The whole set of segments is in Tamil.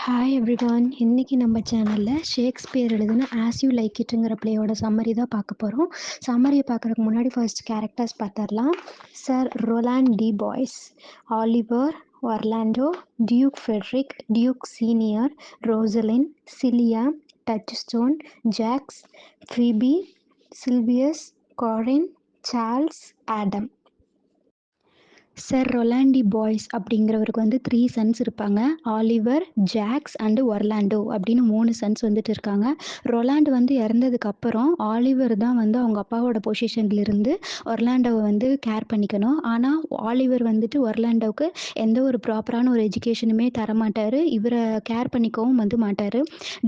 Hi everyone. இன்னைக்கு நம்ம சேனல்ல ஷேக்ஸ்பியர் எழுதின ஆஸ் யூ லைக் இட்ங்கிற பிளேயோட சம்மரி தான் பார்க்க போகிறோம். சம்மரியை பார்க்குறதுக்கு முன்னாடி ஃபர்ஸ்ட் கேரக்டர்ஸ் பார்த்துடலாம். Sir Rowland de Boys, Oliver, Orlando, duke Frederick, duke senior, Rosalind, Celia, Touchstone, Jaques, Phebe, Silvius, Corin, Charles, Adam. Sir Rowland de Boys அப்படிங்கிறவருக்கு வந்து 3 சன்ஸ் இருப்பாங்க. ஆலிவர், ஜாக்ஸ் அண்டு ஒர்லாண்டோ அப்படின்னு 3 சன்ஸ் வந்துட்டு இருக்காங்க. ரொலாண்ட் வந்து இறந்ததுக்கு அப்புறம் ஆலிவர் தான் வந்து அவங்க அப்பாவோட பொசிஷன்லேருந்து ஒர்லாண்டோவை வந்து கேர் பண்ணிக்கணும். ஆனால் ஆலிவர் வந்துட்டு ஒர்லாண்டோவுக்கு எந்த ஒரு ப்ராப்பரான ஒரு எஜுகேஷனுமே தரமாட்டார். இவரை கேர் பண்ணிக்கவும் வந்து மாட்டார்.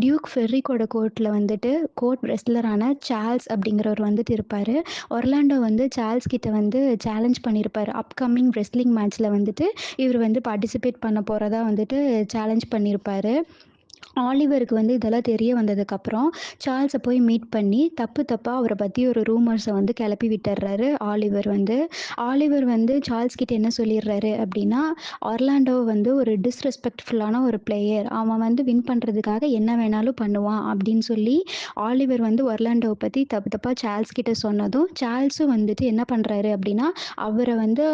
டியூக் ஃபெர்ரிக்கோட கோர்ட்டில் வந்துட்டு கோர்ட் ரெஸ்லரான சார்ல்ஸ் அப்படிங்கிறவர் வந்துட்டு இருப்பார். ஒர்லாண்டோ வந்து சார்ல்ஸ் கிட்ட வந்து சேலஞ்ச் பண்ணியிருப்பார். அப்கமிங் ரெஸ்லிங் மேட்ச்சில் வந்துட்டு இவர் வந்து பார்ட்டிசிபேட் பண்ண போகிறதா வந்துட்டு சேலஞ்ச் பண்ணியிருப்பார். ஆலிவருக்கு வந்து இதெல்லாம் தெரிய வந்ததுக்கப்புறம் சார்ல்ஸை போய் மீட் பண்ணி தப்பாக அவரை பற்றி ஒரு ரூமர்ஸை வந்து கிளப்பி விட்டுறாரு ஆலிவர் வந்து சார்ல்ஸ் கிட்ட என்ன சொல்லிடுறாரு அப்படின்னா, ஒர்லாண்டோ வந்து ஒரு டிஸ்ரெஸ்பெக்ட்ஃபுல்லான ஒரு பிளேயர், அவன் வந்து வின் பண்ணுறதுக்காக என்ன வேணாலும் பண்ணுவான் அப்படின்னு சொல்லி ஆலிவர் வந்து ஒர்லாண்டோவை பற்றி தப்பாக சார்ல்ஸ் கிட்ட சொன்னதும் சார்ல்ஸும் வந்துட்டு என்ன பண்ணுறாரு அப்படின்னா அவரை வந்து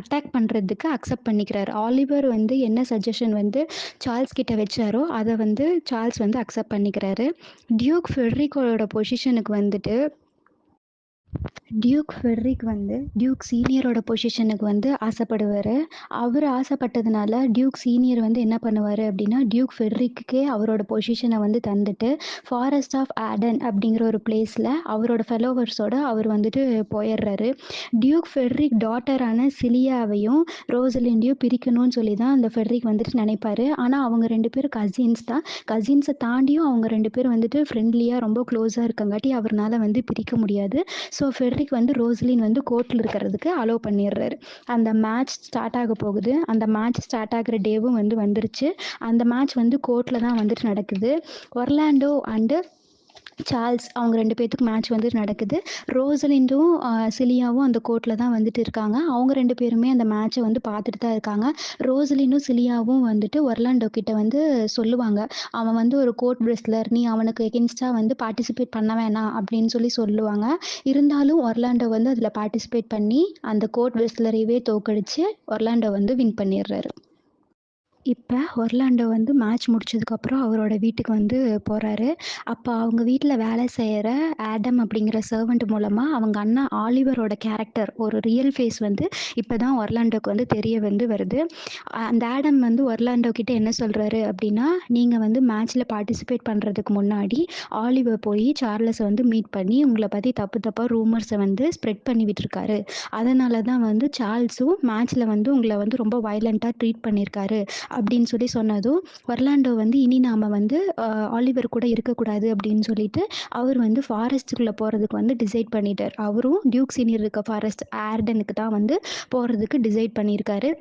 அட்டாக் பண்ணுறதுக்கு அக்செப்ட் பண்ணிக்கிறாரு. ஆலிவர் வந்து என்ன சஜஷன் வந்து சார்ல்ஸ் கிட்ட வச்சாரோ அதை வந்து சார்ல்ஸ் வந்து அக்செப்ட் பண்ணிக்கிறாரு. டியூக் ஃபெட்ரிக்கோட பொசிஷனுக்கு வந்துட்டு டியூக் ஃபெட்ரிக் வந்து டியூக் சீனியரோட பொசிஷனுக்கு வந்து ஆசைப்படுவார். அவர் ஆசைப்பட்டதுனால டியூக் சீனியர் வந்து என்ன பண்ணுவார் அப்படின்னா டியூக் ஃபெட்ரிக்கே அவரோட பொசிஷனை வந்து தந்துட்டு ஃபாரஸ்ட் ஆஃப் ஆடன் அப்படிங்கிற ஒரு பிளேஸில் அவரோட ஃபெலோவர்ஸோட அவர் வந்துட்டு போயிடுறாரு. டியூக் ஃபெட்ரிக் டாட்டரான சிலியாவையும் ரோசலிண்டையும் பிரிக்கணும்னு சொல்லி தான் அந்த ஃபெட்ரிக் வந்துட்டு நினைப்பாரு. ஆனால் அவங்க 2 பேரும் கசின்ஸ் தான். கசின்ஸை தாண்டியும் அவங்க 2 பேரும் வந்துட்டு ஃப்ரெண்ட்லியாக ரொம்ப க்ளோஸாக இருக்கங்காட்டி அவர்னால வந்து பிரிக்க முடியாது. ஸோ ஃபெட்ரிக் வந்து ரோசலின் வந்து கோர்ட்டில் இருக்கிறதுக்கு அலோவ் பண்ணிடுறாரு. அந்த மேட்ச் ஸ்டார்ட் ஆக போகுது. அந்த மேட்ச் ஸ்டார்ட் ஆகிற டேவும் வந்து வந்துருச்சு. அந்த மேட்ச் வந்து கோர்ட்டில் தான் வந்துட்டு நடக்குது. ஒர்லாண்டோ அண்டு சார்ல்ஸ் அவங்க 2 பேர்த்துக்கு மேட்ச் வந்து நடக்குது. ரோசலிண்டும் சிலியாவும் அந்த கோர்ட்டில் தான் வந்துட்டு இருக்காங்க. அவங்க 2 பேருமே அந்த மேட்ச்சை வந்து பார்த்துட்டு தான் இருக்காங்க. ரோசலினும் சிலியாவும் வந்துட்டு ஒர்லாண்டோ கிட்ட வந்து சொல்லுவாங்க, அவன் வந்து ஒரு கோர்ட் ரெஸ்லர், நீ அவனுக்கு எகென்ஸ்டாக வந்து பார்ட்டிசிபேட் பண்ண வேணாம் அப்படின்னு சொல்லி சொல்லுவாங்க. இருந்தாலும் ஒர்லாண்டோ வந்து அதில் பார்ட்டிசிபேட் பண்ணி அந்த கோர்ட் ரெஸ்லரையவே தோக்கடிச்சு ஒர்லாண்டோ வந்து வின் பண்ணிடுறாரு. இப்போ ஒர்லாண்டோ வந்து மேட்ச் முடிச்சதுக்கப்புறம் அவரோட வீட்டுக்கு வந்து போகிறாரு. அப்போ அவங்க வீட்டில் வேலை செய்கிற ஆடம் அப்படிங்கிற சர்வெண்ட் மூலமாக அவங்க அண்ணா ஆலிவரோட கேரக்டர் ஒரு ரியல் ஃபேஸ் வந்து இப்போ தான் ஒர்லாண்டோக்கு வந்து தெரிய வந்து வருது. அந்த ஆடம் வந்து ஒர்லாண்டோ கிட்ட என்ன சொல்கிறாரு அப்படின்னா, நீங்கள் வந்து மேட்ச்சில் பார்ட்டிசிபேட் பண்ணுறதுக்கு முன்னாடி ஆலிவர் போய் சார்லஸை வந்து மீட் பண்ணி உங்களை பற்றி தப்பாக ரூமர்ஸை வந்து ஸ்ப்ரெட் பண்ணி விட்டுருக்காரு. அதனால தான் வந்து சார்ல்ஸும் மேட்ச்சில் வந்து உங்களை வந்து ரொம்ப வயலண்ட்டாக ட்ரீட் பண்ணியிருக்காரு அப்படின்னு சொல்லி சொன்னதும் ஒர்லாண்டோ வந்து இனி நாம் வந்து ஆலிவர் கூட இருக்கக்கூடாது அப்படின்னு சொல்லிட்டு அவர் வந்து ஃபாரஸ்ட்டுக்குள்ளே போகிறதுக்கு வந்து டிசைட் பண்ணிட்டார். அவரும் டியூக் சீனியர் இருக்க ஃபாரஸ்ட் ஆர்டனுக்கு தான் வந்து போகிறதுக்கு டிசைட் பண்ணியிருக்காரு.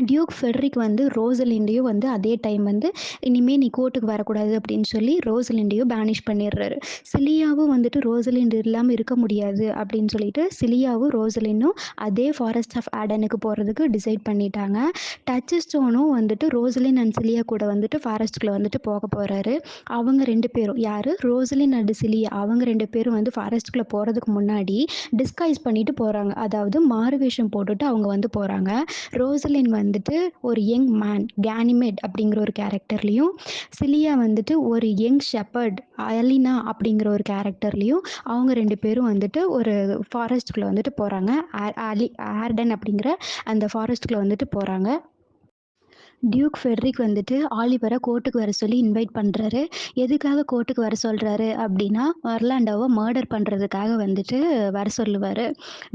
டியூக் ஃபெட்ரிக் வந்து ரோசலிண்டையும் வந்து அதே டைம் வந்து இனிமேல் நீ கோர்ட்டுக்கு வரக்கூடாது அப்படின்னு சொல்லி ரோசலிண்டையும் பேனிஷ் பண்ணிடுறாரு. சிலியாவும் வந்துட்டு ரோசலிண்ட் இல்லாமல் இருக்க முடியாது அப்படின்னு சொல்லிட்டு சிலியாவும் ரோசலினும் அதே ஃபாரஸ்ட் ஆஃப் ஆடனுக்கு போகிறதுக்கு டிசைட் பண்ணிட்டாங்க. டச் ஸ்டோனும் வந்துட்டு ரோசலின் அண்ட் சிலியா கூட வந்துட்டு ஃபாரஸ்ட்டுக்குள்ளே வந்துட்டு போக போகிறாரு. அவங்க 2 பேரும் யார், ரோசலின் அண்ட் சிலியா, அவங்க 2 பேரும் வந்து ஃபாரஸ்ட்டுக்குள்ளே போகிறதுக்கு முன்னாடி டிஸ்கைஸ் பண்ணிட்டு போகிறாங்க. அதாவது மாறுவேஷம் போட்டுட்டு அவங்க வந்து போகிறாங்க. ரோசலின் வந்துட்டு ஒரு யங் மேன் கேனிமேட் அப்படிங்கிற ஒரு கேரக்டர்லேயும், சிலியா வந்துட்டு ஒரு யங் ஷெப்பர்ட் அலினா அப்படிங்கிற ஒரு கேரக்டர்லேயும் அவங்க 2 பேரும் வந்துட்டு ஒரு ஃபாரஸ்ட்டுக்குள்ளே வந்துட்டு போகிறாங்க. ஆர்டன் அப்படிங்கிற அந்த ஃபாரஸ்ட்டுக்குள்ளே வந்துட்டு போகிறாங்க. டியூக் ஃபெட்ரிக் வந்துட்டு ஆலிவரை கோர்ட்டுக்கு வர சொல்லி இன்வைட் பண்ணுறாரு. எதுக்காக கோர்ட்டுக்கு வர சொல்கிறாரு அப்படின்னா, ஒர்லாண்டோவை மர்டர் பண்ணுறதுக்காக வந்துட்டு வர சொல்லுவார்.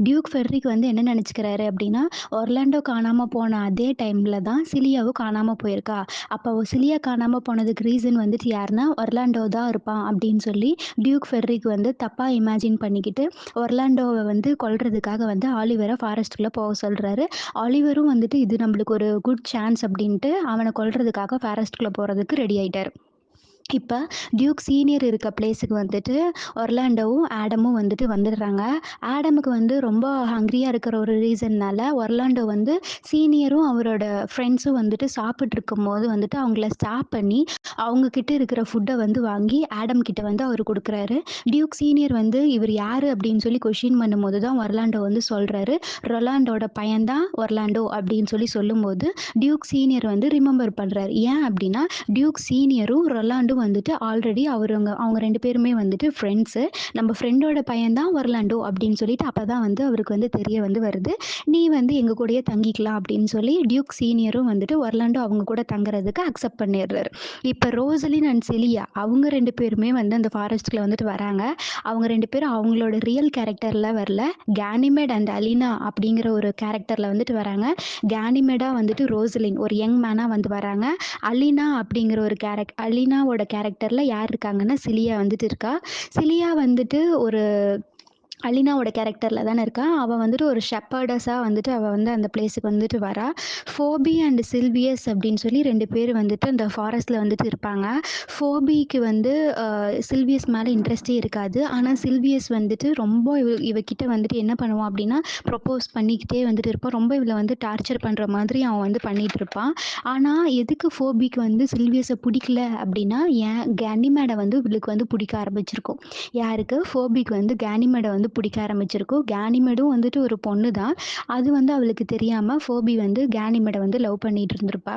டியூக் ஃபெட்ரிக் வந்து என்ன நினச்சிக்கிறாரு அப்படின்னா, ஒர்லாண்டோ காணாமல் போன அதே டைமில் தான் சிலியாவும் காணாமல் போயிருக்கா. அப்போ சிலியா காணாமல் போனதுக்கு ரீசன் வந்துட்டு யாருன்னா ஒர்லாண்டோ தான் இருப்பான் அப்படின்னு சொல்லி டியூக் ஃபெட்ரிக் வந்து தப்பாக இமேஜின் பண்ணிக்கிட்டு ஒர்லாண்டோவை வந்து கொல்றதுக்காக வந்து ஆலிவரை ஃபாரஸ்ட்டுக்குள்ளே போக சொல்கிறாரு. ஆலிவரும் வந்துட்டு இது நம்மளுக்கு ஒரு குட் சான்ஸ் அப்படின்ட்டு அவனை கொல்றதுக்காக ஃபாரஸ்ட்டுக்குள்ளே போகிறதுக்கு ரெடி ஆயிட்டார். இப்ப டியூக் சீனியர் இருக்க பிளேஸுக்கு வந்துட்டு ஒர்லாண்டோவும், ஆடமும் வந்துட்டு வந்துடுறாங்க. ஆடமுக்கு வந்து ரொம்ப ஹங்ரியா இருக்கிற ஒரு ரீசன்னால ஒர்லாண்டோ வந்து சீனியரும், அவரோட ஃப்ரெண்ட்ஸும் வந்துட்டு சாப்பிட்டுருக்கும்போது வந்துட்டு அவங்கள ஸ்டாப் பண்ணி, அவங்க கிட்ட இருக்கிற ஃபுட்ட வந்து வாங்கி ஆடம் கிட்ட வந்து அவரு குடுக்குறாரு. டியூக் சீனியர் வந்து இவர் யாரு அப்படின்னு சொல்லி கொஸ்டின் பண்ணும்போது தான் ஒர்லாண்டோ வந்து சொல்றாரு. ரொலாண்டோட பையன் தான் ஒர்லாண்டோ அப்படின்னு சொல்லி சொல்லும்போது, டியூக் சீனியர் வந்து ரிமெம்பர் பண்றாரு. ஏன் அப்படின்னா, டியூக் சீனியரும், ரொலாண்டும் வந்துட்டு ஆல்ரெடி அவங்க 2 பேருமே வந்துட்டு ஃப்ரெண்ட்ஸு. நம்ம ஃப்ரெண்டோட பையன் தான் ஒர்லாண்டோ அப்படின்னு சொல்லிட்டு அப்பதான் வந்து அவருக்கு வந்து தெரிய வந்து வருது. நீ வந்து எங்க கூடயே தங்கிக்கலாம் அப்படின்னு சொல்லி டியூக் சீனியரும் வந்துட்டு ஒர்லாண்டோ அவங்க கூட தங்குறதுக்கு அக்செப்ட் பண்ணிடுறாரு. இப்ப ரோசலின் அண்ட் செலியா அவங்க 2 பேருமே வந்து அந்த ஃபாரஸ்ட்குள்ள வந்துட்டு வராங்க. அவங்க 2 பேரும் அவங்களோட ரியல் கேரக்டர்ல வரல. கேனிமெட் அண்ட் அலினா அப்படிங்கிற ஒரு கேரக்டர்ல வந்துட்டு வராங்க. கேனிமெடா வந்துட்டு ரோசலின் ஒரு யங் மேனா வந்து வராங்க. அலினாவோட கேரக்டர்ல யார் இருக்காங்கன்னா, சிலியா வந்துட்டு இருக்கா. சிலியா வந்துட்டு ஒரு அலினாவோட கேரக்டர்ல தானே இருக்கா. அவ வந்துட்டு ஒரு ஷெப்பர்டஸா வந்துட்டு அவ வந்து அந்த பிளேஸுக்கு வந்துட்டு வரா. ஃபோபி அண்ட் சில்வியஸ் அப்படின்னு சொல்லி 2 பேர் வந்துட்டு அந்த ஃபாரஸ்ட்ல வந்துட்டு இருப்பாங்க. ஃபோபிக்கு வந்து சில்வியஸ் மேல இன்ட்ரெஸ்ட்டே இருக்காது. ஆனா சில்வியஸ் வந்துட்டு ரொம்ப இவகிட்ட வந்துட்டு என்ன பண்ணுவான் அப்படின்னா, ப்ரொப்போஸ் பண்ணிக்கிட்டே வந்துட்டு இருப்பான். ரொம்ப இவள வந்து டார்ச்சர் பண்ற மாதிரி அவன் வந்து பண்ணிட்டு இருப்பான். ஆனா எதுக்கு ஃபோபிக்கு வந்து சில்வியஸ புடிக்கல அப்படின்னா, ஏன் கனிமேட வந்து இவளுக்கு வந்து புடிக்க ஆரம்பிச்சிருக்கும். யாருக்கு? ஃபோபிக்கு வந்து கேனிமெட வந்து பிடிக்க ஆரம்பிச்சிருக்கும். கேனிமெடும் வந்துட்டு ஒரு பொண்ணு தான். அது வந்து அவளுக்கு தெரியாம ஃபோபி வந்து கேனிமெட வந்து லவ் பண்ணிட்டு இருந்திருப்பா.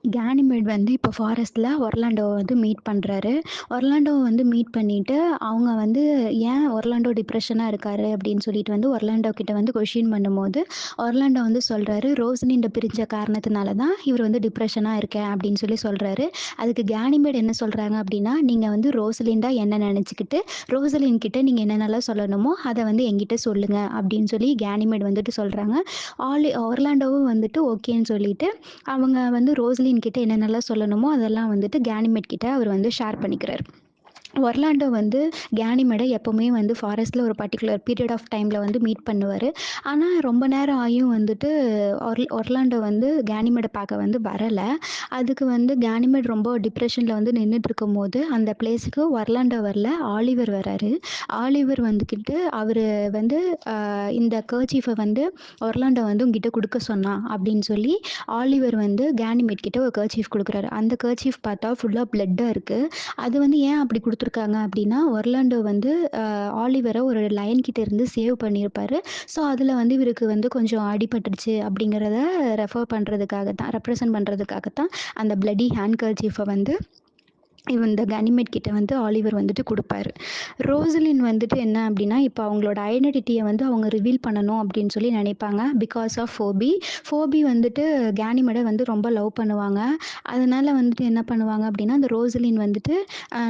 கேனிமெட் வந்து இப்போ ஃபாரஸ்ட்ல ஒர்லாண்டோவ வந்து மீட் பண்றாரு. ஒர்லாண்டோவ வந்து மீட் பண்ணிட்டு, அவங்க வந்து ஏன் ஒர்லாண்டோ டிப்ரஷனா இருக்காரு அப்படின்னு சொல்லிட்டு வந்து ஒர்லாண்டோ கிட்ட வந்து கொஸ்டின் பண்ணும்போது, ஒர்லாண்டோ வந்து சொல்றாரு, "ரோசலின்ட பிரிஞ்ச காரணத்தினால தான் இவர் வந்து டிப்ரஷனா இருக்கேன்" அப்படின்னு சொல்லி சொல்றாரு. அதுக்கு கேனிமெட் என்ன சொல்றாங்க அப்படின்னா, "நீங்க வந்து ரோசலின்டா என்ன நெனச்சுக்கிட்டு, ரோசலின் கிட்ட நீங்க என்னென்னலாம் சொல்லணுமோ, அத வந்து என்கிட்ட சொல்லுங்க" அப்படின்னு சொல்லி கேனிமெட் வந்துட்டு சொல்றாங்க. ஒர்லாண்டோவும் வந்துட்டு ஓகேன்னு சொல்லிட்டு அவங்க வந்து ரோஸ்லின் கிட்ட என்னென்னலாம் சொல்லணுமோ அதெல்லாம் வந்துட்டு கேனிமெட் கிட்ட அவர் வந்து ஷேர் பண்ணிக்கிறாரு. ஒர்லாண்டோ வந்து கேனிமெட எப்பவுமே வந்து ஃபாரஸ்ட்ல ஒரு பர்ட்டிகுலர் பீரியட் ஆஃப் டைம்ல வந்து மீட் பண்ணுவாரு. ஆனா ரொம்ப நேரம் ஆயும் வந்துட்டு ஒர்லாண்டோ வந்து கேனிமெட பார்க்க வந்து வரல. அதுக்கு வந்து கேனிமெட் ரொம்ப டிப்ரஷன்ல வந்து நின்னுட்டு இருக்கும்போது, அந்த பிளேஸ்க்கு ஒர்லாண்டோ வரல, ஆலிவர் வராரு. ஆலிவர் வந்துகிட்டு அவரு வந்து இந்த கர்ச்சீஃப வந்து ஒர்லாண்டோ வந்து உன்கிட்ட குடுக்க சொன்னான் அப்படின்னு சொல்லி, ஆலிவர் வந்து கேனிமெட் கிட்ட ஒரு கர்ச்சீஃப் குடுக்குறாரு. அந்த கர்ச்சீஃப் பார்த்தா ஃபுல்லா பிளட்டா இருக்கு. அது வந்து ஏன் அப்படி குடுத்துருக்காங்க அப்படின்னா, ஒர்லாண்டோ வந்து ஆலிவர ஒரு லயன் கிட்ட இருந்து சேவ் பண்ணியிருப்பாரு. ஸோ, அதில வந்து இவருக்கு வந்து கொஞ்சம் அடிபட்டுருச்சு அப்படிங்கிறத ரெப்ரசன்ட் பண்றதுக்காக தான் அந்த பிளட்டி ஹேண்ட் கர்ச்சீஃப வந்து இந்த கனிமெட் கிட்ட வந்து ஆலிவர் வந்துட்டு குடுப்பாரு. ரோசலின் வந்துட்டு என்ன அப்படின்னா, இப்ப அவங்களோட ஐடென்டிட்டிய வந்து அவங்க ரிவீல் பண்ணணும் அப்படின்னு சொல்லி நினைப்பாங்க. Because of ஃபோபி. ஃபோபி வந்துட்டு கேனிமெட வந்து ரொம்ப லவ் பண்ணுவாங்க. அதனால வந்துட்டு என்ன பண்ணுவாங்க அப்படின்னா, அந்த ரோசலின் வந்துட்டு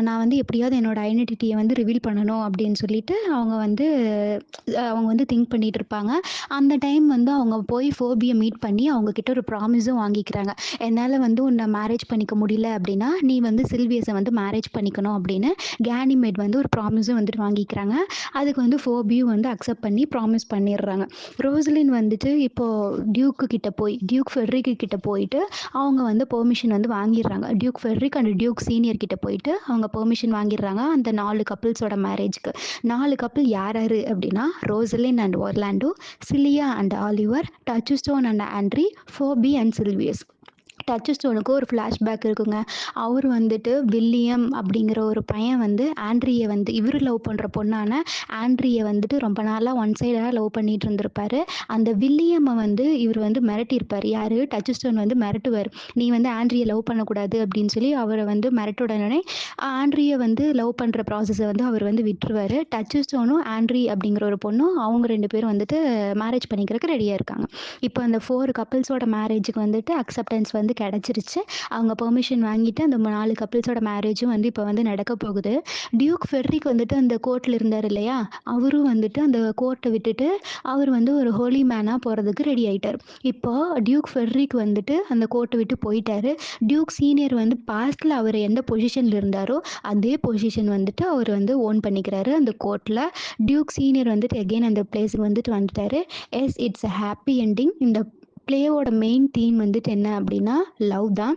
நான் வந்து எப்படியாவது என்னோட ஐடென்டிட்டிய வந்து ரிவீல் பண்ணணும் அப்படின்னு சொல்லிட்டு அவங்க வந்து திங்க் பண்ணிட்டு இருப்பாங்க. அந்த டைம் வந்து அவங்க போய் ஃபோபிய மீட் பண்ணி அவங்க கிட்ட ஒரு ப்ராமிஸும் வாங்கிக்கிறாங்க. என்னால வந்து உன்ன மேரேஜ் பண்ணிக்க முடியல அப்படின்னா, நீ வந்து சில்வியஸ வந்து மேரேஜ் பண்ணிக்கணும் அப்படின்னு கேனிமெட் வந்து ஒரு ப்ராமிஸும் வந்துட்டு வாங்கிக்கிறாங்க. அதுக்கு வந்து ஃபோபியும் வந்து அக்செப்ட் பண்ணி ப்ராமிஸ் பண்ணிடுறாங்க. ரோசலின் வந்துட்டு இப்போ டியூக் ஃபெட்ரிக் கிட்ட போயிட்டு அவங்க வந்து பெர்மிஷன் வந்து வாங்கிடுறாங்க. Duke Frederick and duke senior கிட்ட போயிட்டு அவங்க பெர்மிஷன் வாங்கிடுறாங்க. அந்த 4 கப்பிள்ஸோட மேரேஜ்க்கு. 4 கப்பிள் யார் யாரு அப்படின்னா, Rosalind and Orlando, Celia and Oliver, Touchstone and Audrey, Phebe and Silvius. டச்சுஸ்டோனுக்கு ஒரு ஃப்ளாஷ்பேக் இருக்குங்க. அவரு வந்துட்டு வில்லியம் அப்படிங்கிற ஒரு பையன் வந்து ஆண்ட்ரிய வந்து இவரு லவ் பண்ற பொண்ணான ஆண்ட்ரிய வந்துட்டு ரொம்ப நாளா ஒன் சைடா லவ் பண்ணிட்டு இருந்திருப்பாரு. அந்த வில்லியம்ம வந்து இவரு வந்து மிரட்டியிருப்பாரு. யாரு? டச்சுஸ்டோன் வந்து மிரட்டுவாரு. "நீ வந்து ஆண்ட்ரிய லவ் பண்ணக்கூடாது" அப்படின்னு சொல்லி அவர வந்து மிரட்ட உடனே ஆண்ட்ரிய வந்து லவ் பண்ற ப்ராசஸ வந்து அவர் வந்து விட்டுருவாரு. டச்சுஸ்டோனும், ஆண்ட்ரி அப்படிங்கிற ஒரு பொண்ணும் அவங்க 2 பேரும் வந்துட்டு மேரேஜ் பண்ணிக்கிறதுக்கு ரெடியா இருக்காங்க. இப்போ அந்த 4 கப்பிள்ஸோட மேரேஜுக்கு வந்துட்டு அக்செப்டன்ஸ் வந்து கிடைச்சிருச்சு. அவங்க பெர்மிஷன் வாங்கிட்டு அந்த 4 கப்பிள்ஸோட மேரேஜும் வந்து இப்போ வந்து நடக்க போகுது. டியூக் ஃபெட்ரிக் வந்துட்டு அந்த கோர்ட்ல இருந்தாரு இல்லையா? அவரும் வந்துட்டு அந்த கோர்ட்ட விட்டுட்டு அவர் வந்து ஒரு ஹோலி மேனா போறதுக்கு ரெடி ஆயிட்டாரு. இப்போ டியூக் ஃபெட்ரிக் வந்துட்டு அந்த கோர்ட்ட விட்டு போயிட்டாரு. டியூக் சீனியர் வந்து பாஸ்ட்ல அவர் எந்த பொசிஷன்ல இருந்தாரோ, அதே பொசிஷன் வந்துட்டு அவர் வந்து ஓன் பண்ணிக்கிறாரு அந்த கோர்ட்ல. டியூக் சீனியர் வந்துட்டு அகைன் அந்த பிளேஸ்க்கு வந்துட்டு வந்துட்டாரு. S it's a happy ending. இந்த பிளேயோட மெயின் தீம் வந்துட்டு என்ன அப்படின்னா, லவ் தான்.